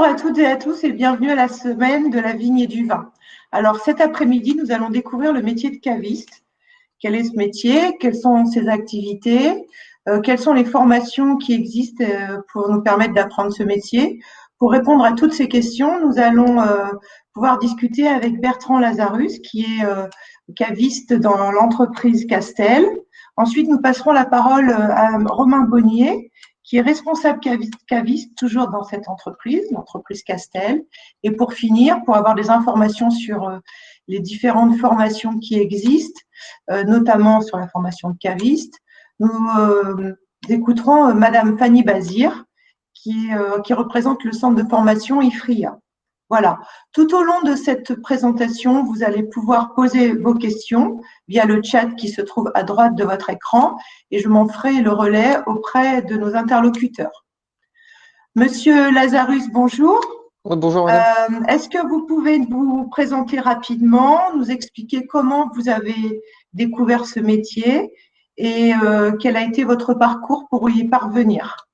à toutes et à tous et bienvenue à la semaine de la vigne et du vin. Alors cet après-midi, nous allons découvrir le métier de caviste. Quel est ce métier? Quelles sont ses activités? Quelles sont les formations qui existent pour nous permettre d'apprendre ce métier? Pour répondre à toutes ces questions, nous allons pouvoir discuter avec Bertrand Lazarus, qui est caviste dans l'entreprise Castel. Ensuite, nous passerons la parole à Romain Bonnier, qui est responsable caviste toujours dans cette entreprise, l'entreprise Castel. Et pour finir, pour avoir des informations sur les différentes formations qui existent, notamment sur la formation de caviste, nous écouterons Madame Fanny Bazir, qui représente le centre de formation IFRIA. Voilà. Tout au long de cette présentation, vous allez pouvoir poser vos questions via le chat qui se trouve à droite de votre écran et je m'en ferai le relais auprès de nos interlocuteurs. Monsieur Lazarus, bonjour. Bonjour madame. Est-ce que vous pouvez vous présenter rapidement, nous expliquer comment vous avez découvert ce métier et quel a été votre parcours pour y parvenir?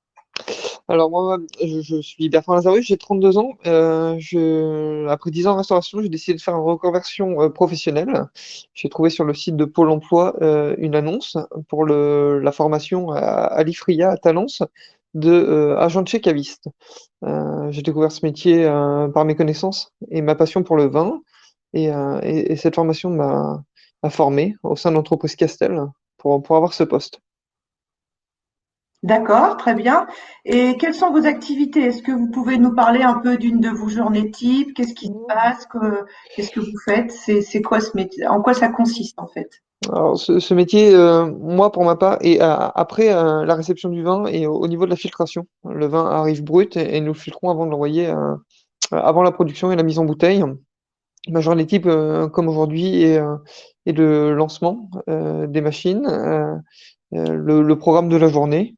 Alors moi, je suis Bertrand Lazarus, j'ai 32 ans. Après 10 ans en restauration, j'ai décidé de faire une reconversion professionnelle. J'ai trouvé sur le site de Pôle emploi une annonce pour la formation à l'IFRIA à Talence de agent de chez caviste. J'ai découvert ce métier par mes connaissances et ma passion pour le vin. Et cette formation m'a formé au sein de l'entreprise Castel pour avoir ce poste. D'accord, très bien. Et quelles sont vos activités? Est-ce que vous pouvez nous parler un peu d'une de vos journées types? Qu'est-ce qui se passe? Qu'est-ce que vous faites? C'est quoi ce métier? En quoi ça consiste en fait? Alors, ce métier, moi, pour ma part, et après la réception du vin et au niveau de la filtration. Le vin arrive brut et nous le filtrons avant de l'envoyer, avant la production et la mise en bouteille. Ma journée type, comme aujourd'hui, est le lancement des machines, le programme de la journée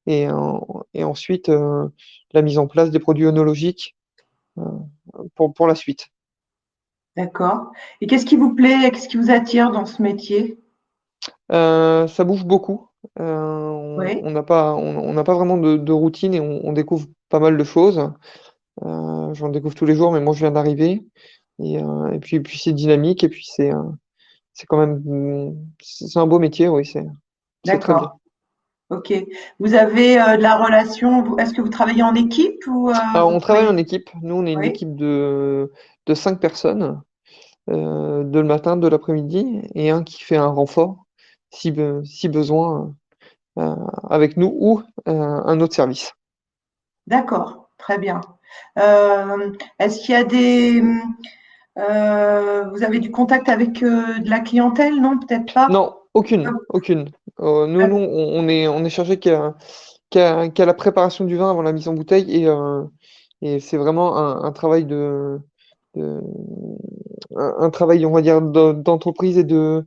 et, euh, et ensuite la mise en place des produits œnologiques euh, pour la suite. D'accord. Et qu'est-ce qui vous plaît? Qu'est-ce qui vous attire dans ce métier? Ça bouge beaucoup. Oui, On n'a pas vraiment de routine et on découvre pas mal de choses. J'en découvre tous les jours, mais moi je viens d'arriver. Et puis c'est dynamique et puis c'est quand même c'est un beau métier, oui, c'est très bien. d'accord. Ok. Vous avez de la relation. Est-ce que vous travaillez en équipe ou Alors vous on travaille en travaillez? équipe. Nous on est une Oui, équipe de 5 personnes, de le matin, de l'après-midi, et un qui fait un renfort si besoin euh, avec nous ou un autre service. d'accord. Très bien. Est-ce qu'il y a vous avez du contact avec de la clientèle? Non, peut-être pas. Non, aucune, aucune. Nous, on est chargé qu'à la préparation du vin avant la mise en bouteille et c'est vraiment un travail de- un travail, on va dire, d'entreprise et De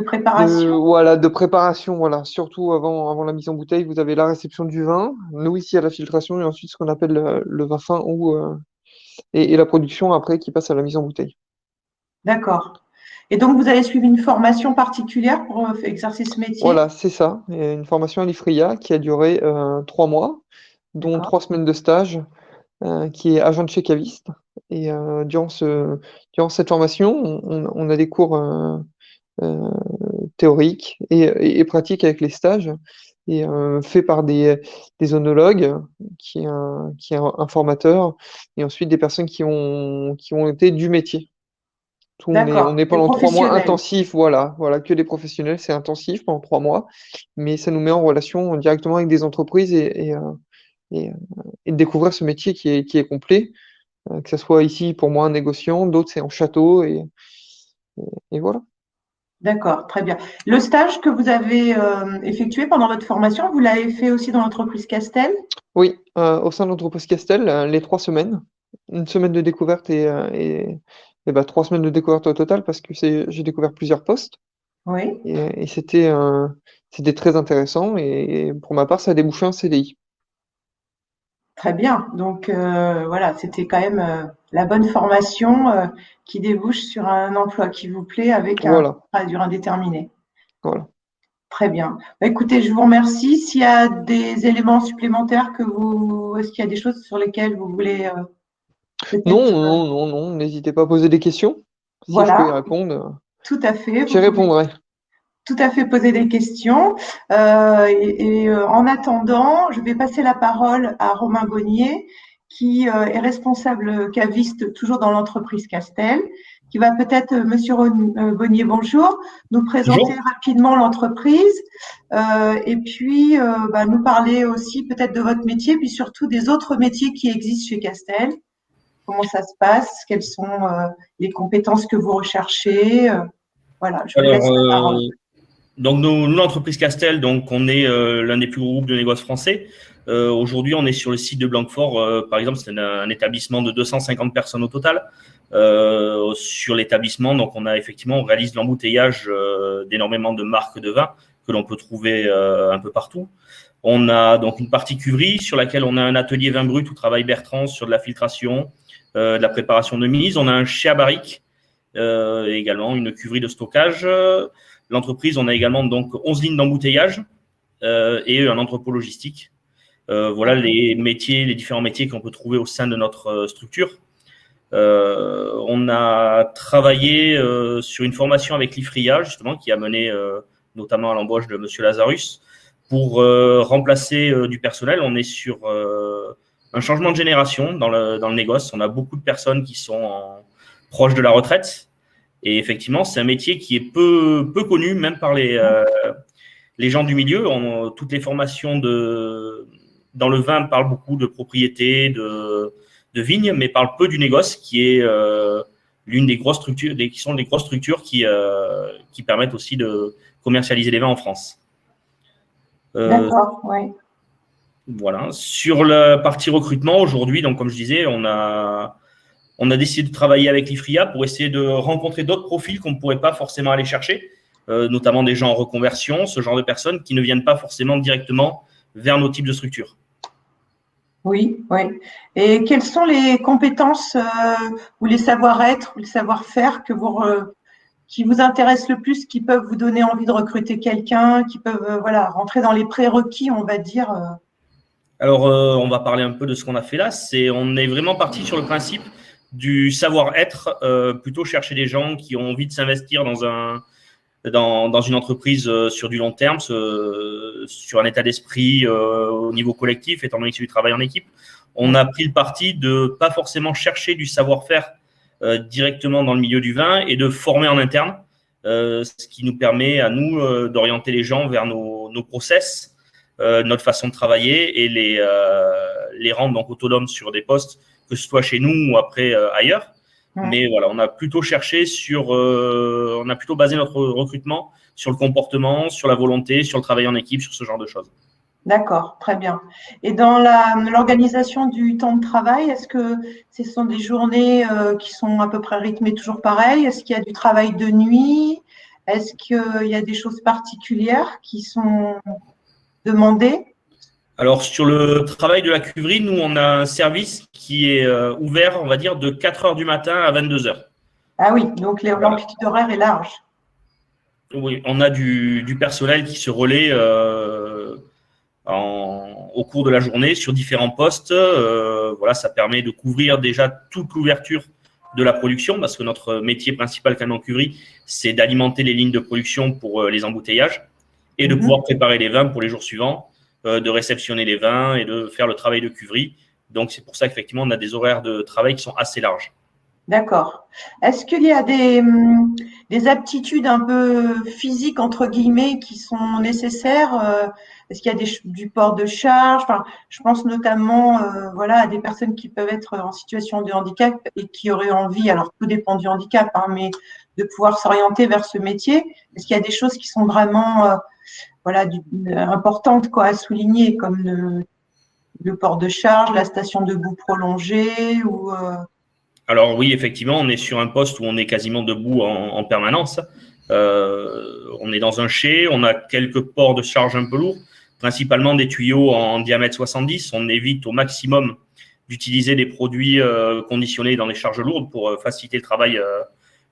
préparation? voilà, de préparation, voilà. Surtout avant la mise en bouteille, vous avez la réception du vin, nous ici à la filtration et ensuite ce qu'on appelle le vin fin et la production après qui passe à la mise en bouteille. D'accord. Et donc, vous avez suivi une formation particulière pour exercer ce métier? Voilà, c'est ça. Et une formation à l'IFRIA qui a duré 3 mois, dont D'accord. 3 semaines de stage, qui est agent de chez caviste. Et durant cette formation, on a des cours euh, théoriques et pratiques avec les stages, et faits par des œnologues, qui est un formateur, et ensuite des personnes qui ont été du métier. On est D'accord. Des pendant 3 mois professionnels. intensifs, voilà, voilà, que des professionnels, c'est intensif pendant 3 mois, mais ça nous met en relation directement avec des entreprises et, euh, et de découvrir ce métier qui est complet, que ce soit ici pour moi un négociant, d'autres c'est en château et voilà. D'accord, très bien. Le stage que vous avez effectué pendant votre formation, vous l'avez fait aussi dans l'entreprise Castel? Oui, au sein de l'entreprise Castel, les 3 semaines, une semaine de découverte et 3 semaines de découverte au total parce que j'ai découvert plusieurs postes Oui, et c'était très intéressant et pour ma part ça a débouché un CDI. très bien. Donc voilà, c'était quand même la bonne formation qui débouche sur un emploi qui vous plaît avec un Voilà, contrat à durée indéterminée. voilà. Très bien. Bah, écoutez, je vous remercie. S'il y a des éléments supplémentaires est-ce qu'il y a des choses sur lesquelles vous voulez Non, peut-être, non, non, non, n'hésitez pas à poser des questions. Si je peux y voilà, répondre, tout à fait. j'y Vous pouvez répondrai. tout à fait poser des questions. En attendant, je vais passer la parole à Romain Bonnier, qui est responsable caviste toujours dans l'entreprise Castel, qui va peut-être, Bonnier, bonjour, nous présenter Bonjour. rapidement l'entreprise et puis nous parler aussi peut-être de votre métier, puis surtout des autres métiers qui existent chez Castel. Comment ça se passe? Quelles sont les compétences que vous recherchez? Voilà, je vous Alors, laisse la parole. donc nous, l'entreprise Castel, donc on est l'un des plus gros groupes de négoce français. Aujourd'hui, on est sur le site de Blanquefort, par exemple, c'est un établissement de 250 personnes au total. Sur l'établissement, donc on réalise l'embouteillage d'énormément de marques de vin que l'on peut trouver un peu partout. On a donc une partie cuverie sur laquelle on a un atelier vin brut où travaille Bertrand sur de la filtration, de la préparation de mise. On a un chai à barrique, et également une cuverie de stockage. L'entreprise, on a également donc 11 lignes d'embouteillage et un entrepôt logistique. Voilà les métiers, les différents métiers qu'on peut trouver au sein de notre structure. On a travaillé sur une formation avec l'IFRIA, justement, qui a mené notamment à l'embauche de Monsieur Lazarus pour remplacer du personnel. On est sur un changement de génération dans le négoce. On a beaucoup de personnes qui sont proches de la retraite. Et effectivement, c'est un métier qui est peu connu, même par les gens du milieu. Toutes les formations dans le vin parlent beaucoup de propriété, de vignes, mais parlent peu du négoce, qui est l'une des grosses structures, qui sont les grosses structures qui permettent aussi de commercialiser les vins en France. D'accord, oui. Voilà. Sur la partie recrutement, aujourd'hui, donc comme je disais, on a décidé de travailler avec l'IFRIA pour essayer de rencontrer d'autres profils qu'on ne pourrait pas forcément aller chercher, notamment des gens en reconversion, ce genre de personnes qui ne viennent pas forcément directement vers nos types de structures. Oui, oui. Et quelles sont les compétences ou les savoir-être ou le savoir-faire qui vous intéressent le plus, qui peuvent vous donner envie de recruter quelqu'un, qui peuvent rentrer dans les prérequis, on va dire. Alors, on va parler un peu de ce qu'on a fait là. On est vraiment parti sur le principe du savoir-être, plutôt chercher des gens qui ont envie de s'investir dans une entreprise sur du long terme, sur un état d'esprit au niveau collectif, étant donné que c'est du travail en équipe. On a pris le parti de pas forcément chercher du savoir-faire directement dans le milieu du vin et de former en interne, ce qui nous permet à nous d'orienter les gens vers nos process, notre façon de travailler et les rendre donc autonomes sur des postes, que ce soit chez nous ou après ailleurs. Mais voilà, on a plutôt on a plutôt basé notre recrutement sur le comportement, sur la volonté, sur le travail en équipe, sur ce genre de choses. D'accord, très bien. Et dans l'organisation du temps de travail, est-ce que ce sont des journées qui sont à peu près rythmées toujours pareil? Est-ce qu'il y a du travail de nuit? Est-ce qu'il y a des choses particulières qui sont demandées? Alors, sur le travail de la cuverie, nous, on a un service qui est ouvert, on va dire, de 4 heures du matin à 22 heures. Ah oui, donc l'amplitude horaire est large. Oui, on a du personnel qui se relaie au cours de la journée sur différents postes. Voilà, ça permet de couvrir déjà toute l'ouverture de la production, parce que notre métier principal camion cuverie, c'est d'alimenter les lignes de production pour les embouteillages et de pouvoir préparer les vins pour les jours suivants, de réceptionner les vins et de faire le travail de cuverie. Donc, c'est pour ça qu'effectivement, on a des horaires de travail qui sont assez larges. D'accord. Est-ce qu'il y a des aptitudes un peu physiques, entre guillemets, qui sont nécessaires? Est-ce qu'il y a du port de charge? Enfin, je pense notamment à des personnes qui peuvent être en situation de handicap et qui auraient envie, alors tout dépend du handicap, hein, mais de pouvoir s'orienter vers ce métier. Est-ce qu'il y a des choses qui sont vraiment importantes à souligner, comme le port de charge, la station debout prolongée ou Alors oui, effectivement, on est sur un poste où on est quasiment debout en permanence. On est dans un chai, on a quelques ports de charge un peu lourds, principalement des tuyaux en diamètre 70. On évite au maximum d'utiliser des produits conditionnés dans les charges lourdes pour faciliter le travail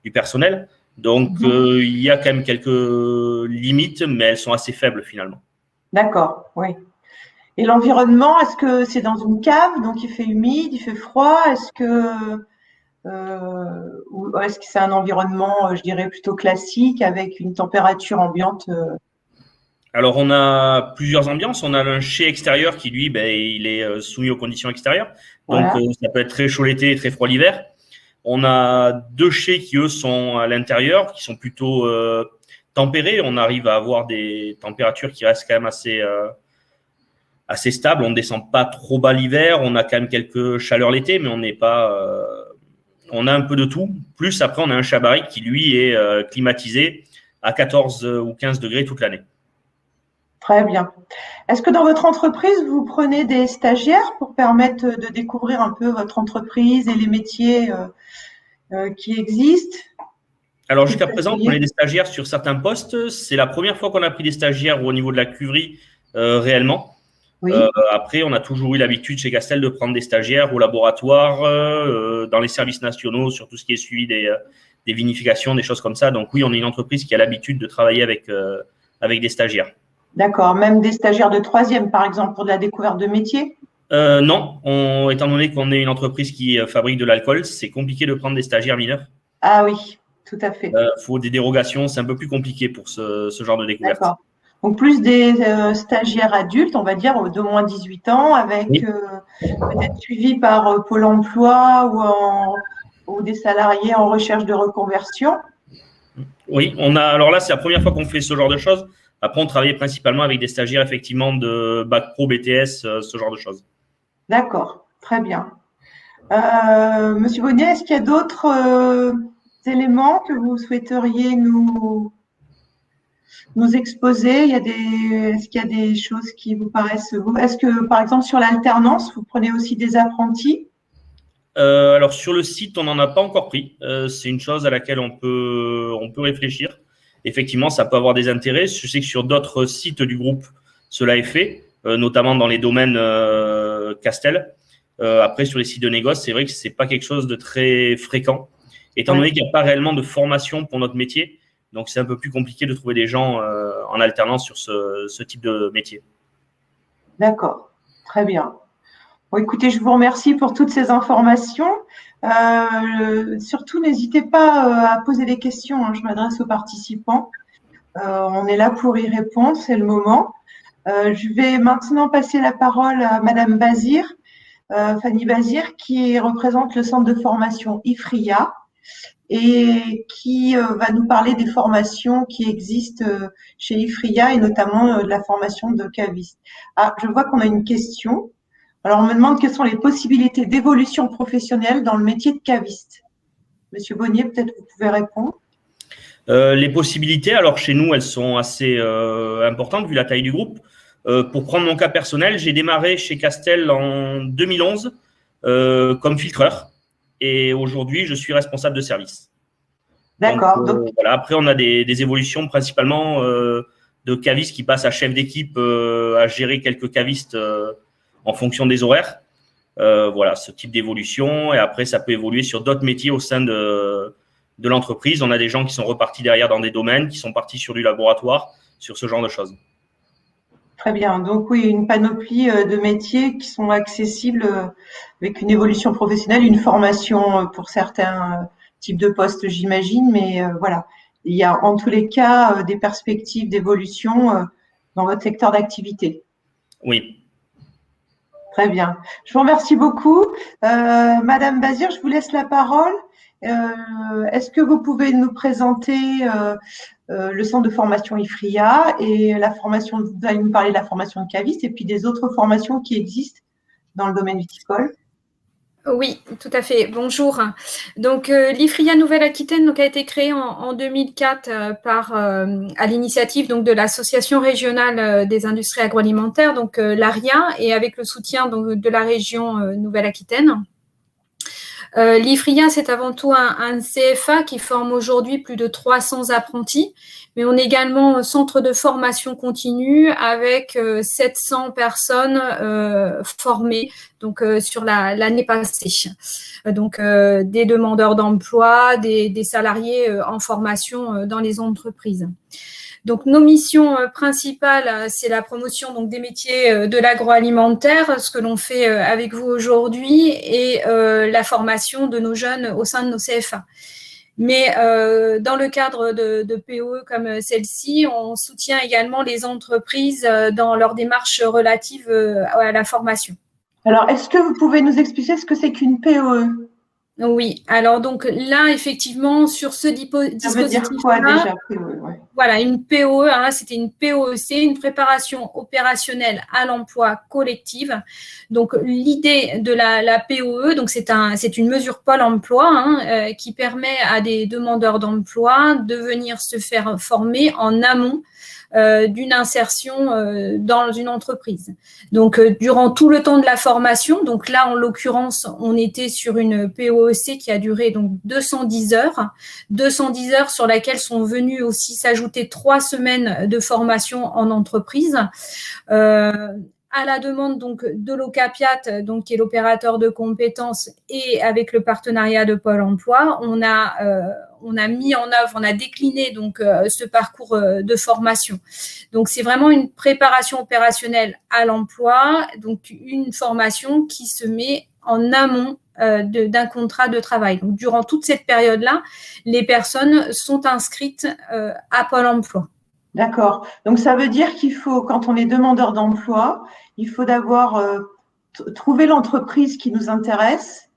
du personnel. Donc, il y a quand même quelques limites, mais elles sont assez faibles finalement. D'accord, oui. Et l'environnement, est-ce que c'est dans une cave, donc il fait humide, il fait froid? Ou est-ce que c'est un environnement, je dirais, plutôt classique avec une température ambiante? Alors, on a plusieurs ambiances. On a un chai extérieur qui, lui, il est soumis aux conditions extérieures. Donc, Voilà. ça peut être très chaud l'été et très froid l'hiver. On a deux chais qui, eux, sont à l'intérieur, qui sont plutôt tempérés. On arrive à avoir des températures qui restent quand même assez stables. On ne descend pas trop bas l'hiver. On a quand même quelques chaleurs l'été, mais on n'est pas… on a un peu de tout. Plus, après, on a un chai à barrique qui, lui, est climatisé à 14 ou 15 degrés toute l'année. Très bien. Est-ce que dans votre entreprise, vous prenez des stagiaires pour permettre de découvrir un peu votre entreprise et les métiers qui existent? Alors, jusqu'à présent, on prenait des stagiaires sur certains postes. C'est la première fois qu'on a pris des stagiaires au niveau de la cuverie réellement. Oui. Après, on a toujours eu l'habitude chez Castel de prendre des stagiaires au laboratoire, dans les services nationaux, sur tout ce qui est suivi des vinifications, des choses comme ça. Donc oui, on est une entreprise qui a l'habitude de travailler avec des stagiaires. D'accord. Même des stagiaires de troisième, par exemple, pour de la découverte de métiers? Non, étant donné qu'on est une entreprise qui fabrique de l'alcool, c'est compliqué de prendre des stagiaires mineurs. Ah oui, tout à fait. Faut des dérogations, c'est un peu plus compliqué pour ce genre de découverte. D'accord. Donc plus des stagiaires adultes, on va dire, d'au moins 18 ans, avec Oui. peut-être suivis par Pôle emploi ou des salariés en recherche de reconversion. Oui, alors là, c'est la première fois qu'on fait ce genre de choses. Après, on travaillait principalement avec des stagiaires, effectivement, de Bac Pro, BTS, ce genre de choses. D'accord, très bien. Monsieur Bonnier, est-ce qu'il y a d'autres éléments que vous souhaiteriez nous exposer? Est-ce qu'il y a des choses qui vous paraissent… Est-ce que, par exemple, sur l'alternance, vous prenez aussi des apprentis? Alors, sur le site, on n'en a pas encore pris. C'est une chose à laquelle on peut réfléchir. Effectivement, ça peut avoir des intérêts. Je sais que sur d'autres sites du groupe, cela est fait, notamment dans les domaines Castel. Après, sur les sites de négoce, c'est vrai que c'est pas quelque chose de très fréquent, étant donné qu'il n'y a pas réellement de formation pour notre métier. Donc, c'est un peu plus compliqué de trouver des gens en alternance sur ce type de métier. D'accord, très bien. Bon, écoutez, je vous remercie pour toutes ces informations. Surtout, n'hésitez pas à poser des questions, hein. Je m'adresse aux participants. On est là pour y répondre, c'est le moment. Je vais maintenant passer la parole à Madame Bazir, Fanny Bazir, qui représente le centre de formation IFRIA et qui va nous parler des formations qui existent chez IFRIA et notamment de la formation de caviste. Ah, je vois qu'on a une question. Alors, on me demande quelles sont les possibilités d'évolution professionnelle dans le métier de caviste. Monsieur Bonnier, peut-être vous pouvez répondre. Les possibilités, alors chez nous, elles sont assez importantes vu la taille du groupe. Pour prendre mon cas personnel, j'ai démarré chez Castel en 2011 comme filtreur et aujourd'hui, je suis responsable de service. D'accord. Donc, voilà. Après, on a des évolutions principalement de cavistes qui passent à chef d'équipe, à gérer quelques cavistes en fonction des horaires. Voilà, ce type d'évolution. Et après, ça peut évoluer sur d'autres métiers au sein de l'entreprise. On a des gens qui sont repartis derrière dans des domaines, qui sont partis sur du laboratoire, sur ce genre de choses. Très bien. Donc oui, une panoplie de métiers qui sont accessibles avec une évolution professionnelle, une formation pour certains types de postes, j'imagine. Mais voilà, il y a en tous les cas des perspectives d'évolution dans votre secteur d'activité. Oui. Très bien. Je vous remercie beaucoup. Madame Bazir, je vous laisse la parole. Est-ce que vous pouvez nous présenter le centre de formation IFRIA et la formation, vous allez nous parler de la formation de caviste et puis des autres formations qui existent dans le domaine viticole? Oui, tout à fait. Bonjour. Donc, l'IFRIA Nouvelle-Aquitaine a été créée en 2004 à l'initiative de l'association régionale des industries agroalimentaires, donc l'ARIA, et avec le soutien de la région Nouvelle-Aquitaine. L'IFRIA, c'est avant tout un CFA qui forme aujourd'hui plus de 300 apprentis, mais on est également centre de formation continue avec 700 personnes formées donc, sur l'année passée. Donc, des demandeurs d'emploi, des salariés en formation dans les entreprises. Donc, nos missions principales, c'est la promotion donc, des métiers de l'agroalimentaire, ce que l'on fait avec vous aujourd'hui, et la formation de nos jeunes au sein de nos CFA. Mais dans le cadre de POE comme celle-ci, on soutient également les entreprises dans leur démarche relative à la formation. Alors, est-ce que vous pouvez nous expliquer ce que c'est qu'une POE? Oui, alors donc là, effectivement, sur ce dispositif-là… Ça veut dire quoi déjà, POE? Ouais. Voilà, une POE, hein, c'était une POEC, une préparation opérationnelle à l'emploi collective. Donc, l'idée de la POE, donc c'est une mesure Pôle emploi hein, qui permet à des demandeurs d'emploi de venir se faire former en amont d'une insertion dans une entreprise. Donc, durant tout le temps de la formation, donc là, en l'occurrence, on était sur une POEC qui a duré donc 210 heures sur laquelle sont venues aussi s'ajouter 3 semaines de formation en entreprise. À la demande donc de l'OCAPIAT, donc qui est l'opérateur de compétences, et avec le partenariat de Pôle emploi, on a mis en œuvre, on a décliné donc ce parcours de formation. Donc c'est vraiment une préparation opérationnelle à l'emploi, donc une formation qui se met en amont d'un contrat de travail. Donc durant toute cette période-là, les personnes sont inscrites à Pôle emploi. D'accord. Donc, ça veut dire qu'il faut, quand on est demandeur d'emploi, il faut d'abord trouver l'entreprise qui nous intéresse,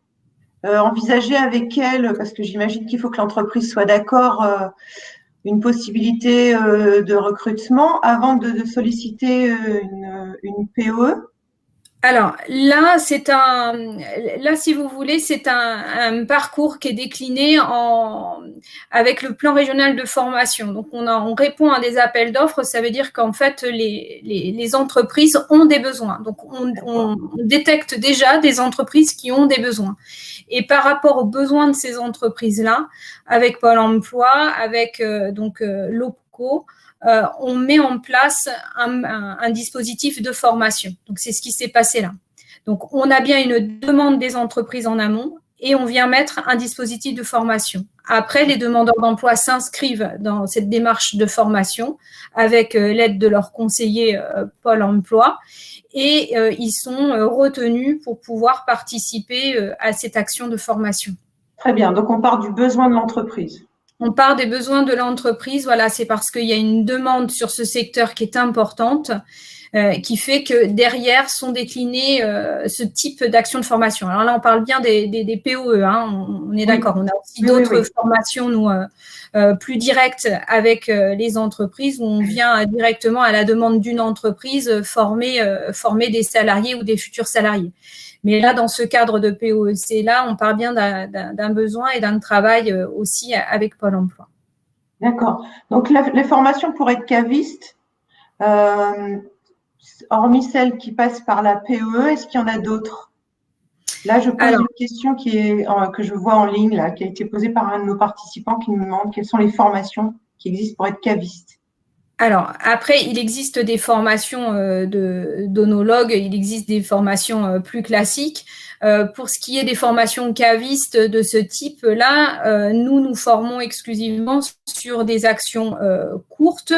envisager avec elle, parce que j'imagine qu'il faut que l'entreprise soit d'accord, une possibilité de recrutement avant de solliciter une POE. Alors là, si vous voulez, c'est un parcours qui est décliné avec le plan régional de formation. Donc, on répond à des appels d'offres. Ça veut dire qu'en fait, les entreprises ont des besoins. Donc, on détecte déjà des entreprises qui ont des besoins. Et par rapport aux besoins de ces entreprises-là, avec Pôle emploi, avec l'OPCO, on met en place un dispositif de formation. Donc, c'est ce qui s'est passé là. Donc, on a bien une demande des entreprises en amont et on vient mettre un dispositif de formation. Après, les demandeurs d'emploi s'inscrivent dans cette démarche de formation avec l'aide de leur conseiller Pôle emploi et ils sont retenus pour pouvoir participer à cette action de formation. Très bien. Donc, on part du besoin de l'entreprise. On part des besoins de l'entreprise. Voilà, c'est parce qu'il y a une demande sur ce secteur qui est importante, qui fait que derrière sont déclinés ce type d'action de formation. Alors là, on parle bien des POE, hein, on est d'accord. On a aussi d'autres formations, nous, plus directes avec les entreprises, où on vient directement à la demande d'une entreprise former des salariés ou des futurs salariés. Mais là, dans ce cadre de POEC-là, on parle bien d'un besoin et d'un travail aussi avec Pôle emploi. D'accord. Donc, les formations pour être caviste, hormis celles qui passent par la POE, est-ce qu'il y en a d'autres? Là, je pose une question que je vois en ligne, là, qui a été posée par un de nos participants qui nous demande quelles sont les formations qui existent pour être caviste. Alors, après, il existe des formations d'onologues, il existe des formations plus classiques. Pour ce qui est des formations cavistes de ce type-là, nous formons exclusivement sur des actions courtes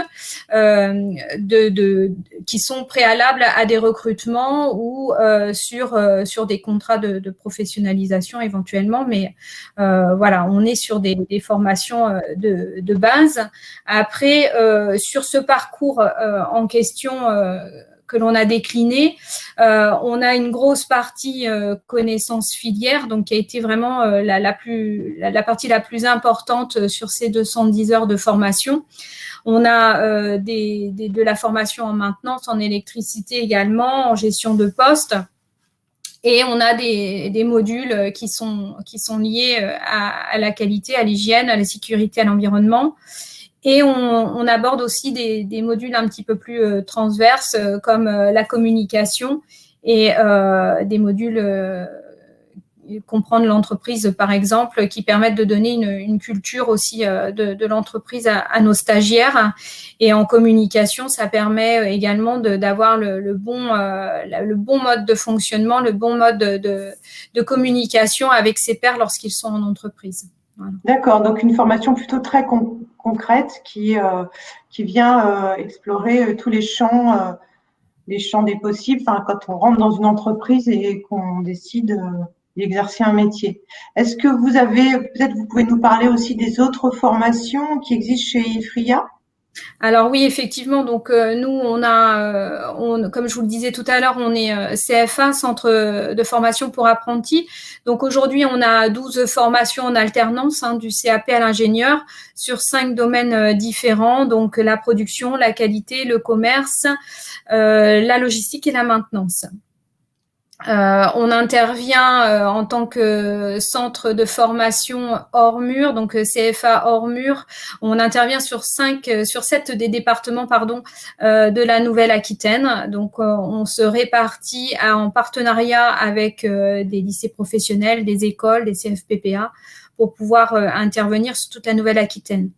qui sont préalables à des recrutements ou sur des contrats de professionnalisation éventuellement. Mais voilà, on est sur des formations de base. Après, sur ce parcours en question que l'on a décliné, on a une grosse partie connaissance filière, donc qui a été vraiment la partie la plus importante sur ces 210 heures de formation. On a de la formation en maintenance, en électricité également, en gestion de poste. Et on a des modules qui sont liés à la qualité, à l'hygiène, à la sécurité, à l'environnement. Et on aborde aussi des modules un petit peu plus transverses comme la communication et des modules comprendre l'entreprise, par exemple, qui permettent de donner une culture aussi de l'entreprise à nos stagiaires. Et en communication, ça permet également d'avoir le bon mode de fonctionnement, le bon mode de communication avec ses pairs lorsqu'ils sont en entreprise. Voilà. D'accord, donc une formation plutôt très concrète qui vient explorer tous les champs des possibles, enfin, quand on rentre dans une entreprise et qu'on décide d'exercer un métier. Est-ce que peut-être vous pouvez nous parler aussi des autres formations qui existent chez IFRIA? Alors oui, effectivement, donc nous, on a, comme je vous le disais tout à l'heure, on est CFA, Centre de formation pour apprentis. Donc aujourd'hui, on a 12 formations en alternance, du CAP à l'ingénieur, sur 5 domaines différents, donc la production, la qualité, le commerce, la logistique et la maintenance. On intervient en tant que centre de formation hors mur, donc CFA hors mur. On intervient sur 7 des départements, de la Nouvelle-Aquitaine. Donc, on se répartit en partenariat avec des lycées professionnels, des écoles, des CFPPA, pour pouvoir intervenir sur toute la Nouvelle-Aquitaine.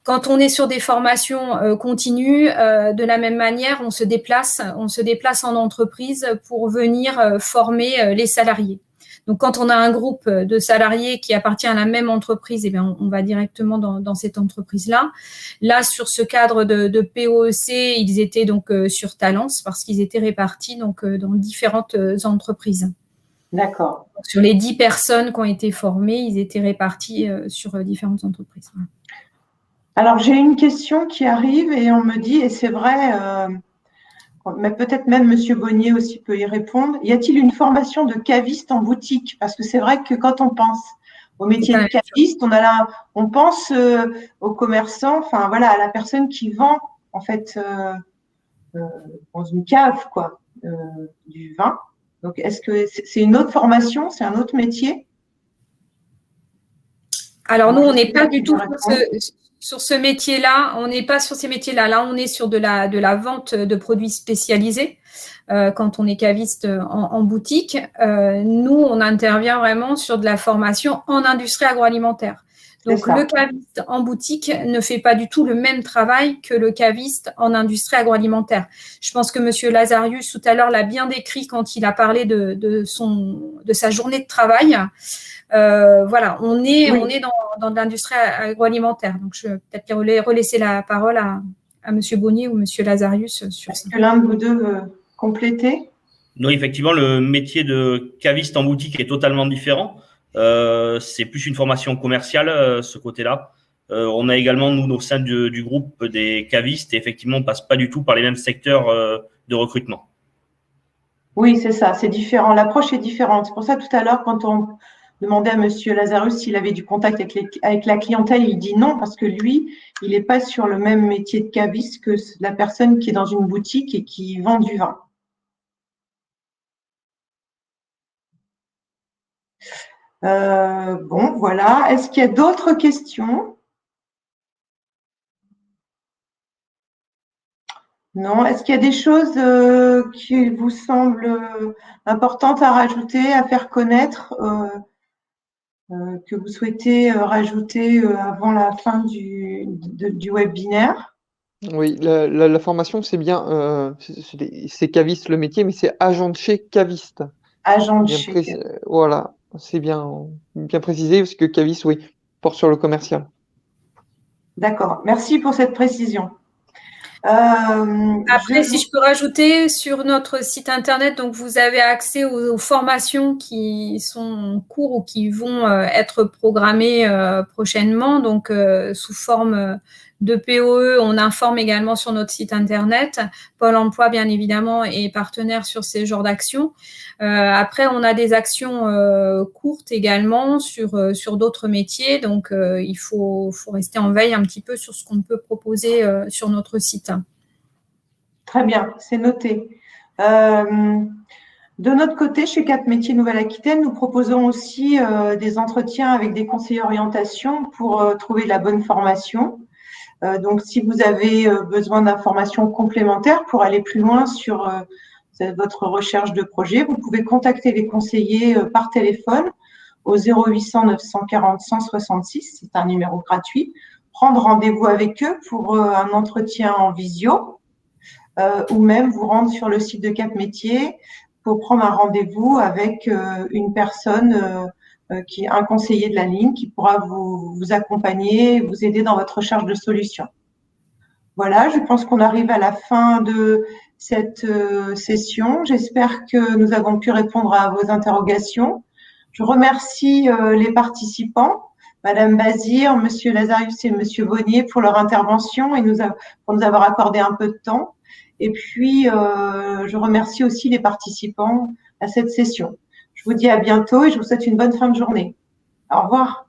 Quand on est sur des formations continues, de la même manière, on se déplace en entreprise pour venir former les salariés. Donc, quand on a un groupe de salariés qui appartient à la même entreprise, on va directement dans cette entreprise-là. Là, sur ce cadre de POEC, ils étaient donc sur Talence parce qu'ils étaient répartis donc dans différentes entreprises. D'accord. Sur les 10 personnes qui ont été formées, ils étaient répartis sur différentes entreprises. Voilà. Alors, j'ai une question qui arrive et on me dit, et c'est vrai, mais peut-être même M. Bonnier aussi peut y répondre, y a-t-il une formation de caviste en boutique? Parce que c'est vrai que quand on pense au métier de caviste, on pense aux commerçants, enfin voilà, à la personne qui vend en fait dans une cave du vin. Donc, est-ce que c'est une autre formation, c'est un autre métier? Alors, nous, on n'est pas du tout sur ce métier-là. On n'est pas sur ces métiers-là. Là, on est sur de la vente de produits spécialisés quand on est caviste en boutique. Nous, on intervient vraiment sur de la formation en industrie agroalimentaire. Donc, le caviste en boutique ne fait pas du tout le même travail que le caviste en industrie agroalimentaire. Je pense que M. Lazarius, tout à l'heure, l'a bien décrit quand il a parlé de sa journée de travail. Voilà, on est dans l'industrie agroalimentaire. Donc, je vais peut-être relaisser la parole à M. Bonnier ou M. Lazarius sur ça. Est-ce que l'un de vous deux veut compléter? Non, effectivement, le métier de caviste en boutique est totalement différent. C'est plus une formation commerciale, ce côté-là. On a également, nous, au sein du groupe des cavistes, et effectivement, on ne passe pas du tout par les mêmes secteurs de recrutement. Oui, c'est ça, c'est différent. L'approche est différente. C'est pour ça, tout à l'heure, quand on demandait à M. Lazarus s'il avait du contact avec la clientèle, il dit non, parce que lui, il n'est pas sur le même métier de caviste que la personne qui est dans une boutique et qui vend du vin. Bon, voilà. Est-ce qu'il y a d'autres questions? Non. Est-ce qu'il y a des choses qui vous semblent importantes à rajouter, à faire connaître, que vous souhaitez rajouter avant la fin du webinaire? Oui, la formation, c'est bien, c'est caviste le métier, mais c'est agent de chez caviste. Agent de chez. Voilà, c'est bien précisé, parce que caviste, oui, porte sur le commercial. D'accord, merci pour cette précision. Après, si je peux rajouter, sur notre site internet, donc vous avez accès aux formations qui sont en cours ou qui vont être programmées prochainement, donc sous forme de POE. On informe également sur notre site internet. Pôle emploi, bien évidemment, est partenaire sur ces genres d'actions. Après, on a des actions courtes également sur d'autres métiers, donc il faut rester en veille un petit peu sur ce qu'on peut proposer sur notre site. Très bien, c'est noté. De notre côté, chez 4 Métiers Nouvelle-Aquitaine, nous proposons aussi des entretiens avec des conseillers orientation pour trouver la bonne formation. Donc, si vous avez besoin d'informations complémentaires pour aller plus loin sur votre recherche de projet, vous pouvez contacter les conseillers par téléphone au 0800 940 166, c'est un numéro gratuit, prendre rendez-vous avec eux pour un entretien en visio, ou même vous rendre sur le site de Cap Métiers pour prendre un rendez-vous avec une personne, un conseiller de la ligne qui pourra vous accompagner, vous aider dans votre recherche de solutions. Voilà, je pense qu'on arrive à la fin de cette session. J'espère que nous avons pu répondre à vos interrogations. Je remercie les participants, Madame Bazir, Monsieur Lazarius et Monsieur Bonnier pour leur intervention et pour nous avoir accordé un peu de temps. Et puis, je remercie aussi les participants à cette session. Je vous dis à bientôt et je vous souhaite une bonne fin de journée. Au revoir.